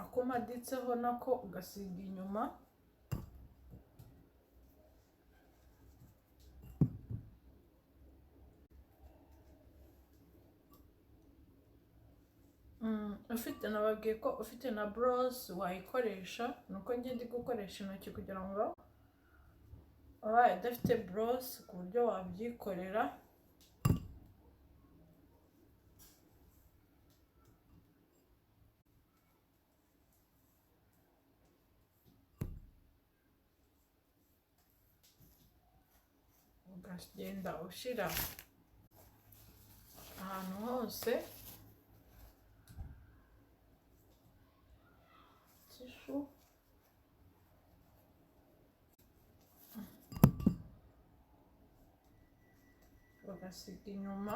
ako maditseho nako ugasiga inyuma. Nababwiye ko ufite na borose wayikoresha, nuko njye ndi gukoresha intoki kugira ngo ubaye udafite borose ku buryo wabyikorera. Ugagenda ushyira ahantu hose tishu, ugasiga inyuma.